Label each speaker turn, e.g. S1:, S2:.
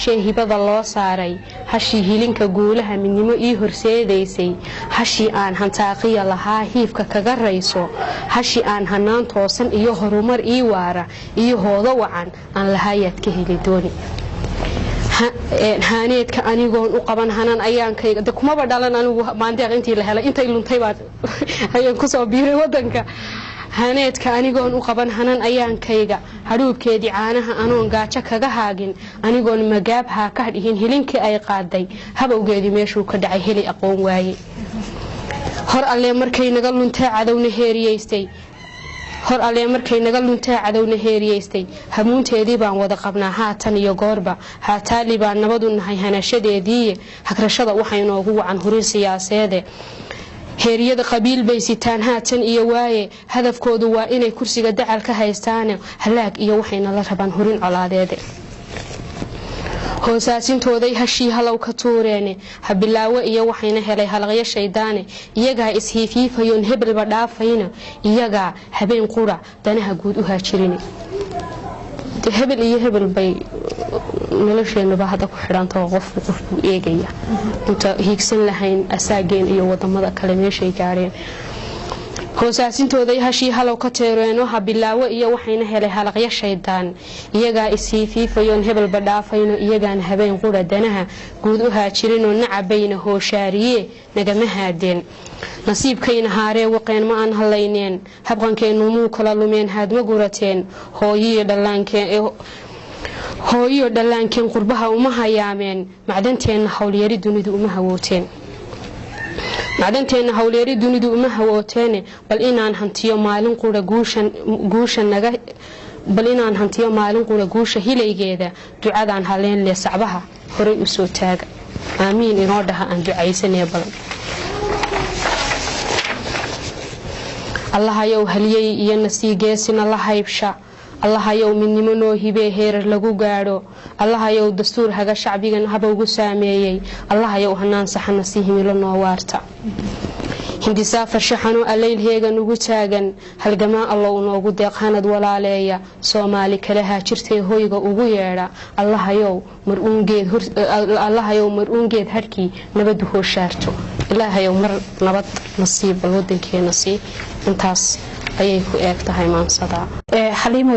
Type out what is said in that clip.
S1: هشي هبض الله صاري هشي هيلينك قولها من نمو هرسيديسي هشي آن هنتاقي لها هيفك كغريسو هشي آن هنان توسن هرومر وارا هوضا وعن أن لهايت كهيلي دوني هانيت كأنيقون أقبان هنان أيان كي دكما بدالن أنا ما عندي أنتي لهلا أنت اللي نتيبات أيان كسو بيري ودنك هانيت كأنيقون أقبان هنان أيان كيجا هروب كيدي عانها أنون قاتشا كجهاجن أنيقون مجابها كهديهن هلينك أي قادي هبا وجدي ماشو كدعي هلي أقوم واي هر اللي مركي نقول نتاع عدو نهيري يستي هر اللي مركي نقول نتاع عدو نهيري يستي همون تيدي بان وذا قبنا هاتن يجاربا هاتالي بان نبضو نهاي هنشدة دي هكرشة وحينه هو عن هوري سياسة هيريada qabiil bay sitaan haatan iyo waaye hadafkoodu waa inay kursiga dacalka haystaan halaag iyo waxayna la rabaan horin colaadeed hoosaasintooday hashii halow ka tuureene habilaawo iyo waxayna helay halaqyo shaydaane iyaga ishiifiifayoon hebelba dhaafayna iyaga habeen qura danaha guud u haajirin hebel iyo hebel bay nolosheenaba hada ku xidhanto qofku eegaya inta hiigsan lahayn asaageen iyo wadamada kale meeshay gaareen hoosaasintooday hashii halow ka teereeno habilaawo iyo waxayna helay halaqyo shaydaan iyaga isiifiifayoon hebelba dhaafayno iyagaan habeen qura danaha guud u haajirinoo nacabayna hooshaariye nagama haadeen nasiibkayna haaree waqeen ma aan halayneen habqankeenu muu kala lumeen haadma gurateen hooyiyo dhallaankeen qurbaha uma hayaameen macdanteena hawlyari dunidu uma hawooteen macdanteena hawlyari dunidu uma hawooteen bal inaan hantiyo maalin qura guusha hilaygeeda ducadaan haleen le sacbaha horay u soo taaga aamiin inoo dhaha aan ducaysanee balan الله يو هليي ينسي جاسنا الله هيبشا الله يو من نمنو هبه هير لغو غارو الله يو دستور هذا شعبي هبا ugu saameeyay الله يو hanaan saxna si himilo noo waarta hindi saafar shaxano aleyl heegan ugu taagan halgama Allah uu noogu deeqanad walaaleeya Soomaali kala haajirtay hooyga ugu yeera Allah yow mar'uungeed harkii nabad u hooshaarto ilaahay yow mar nabad nasiib wadankeena si intaas ayay ku eegtahay maansada xaliimo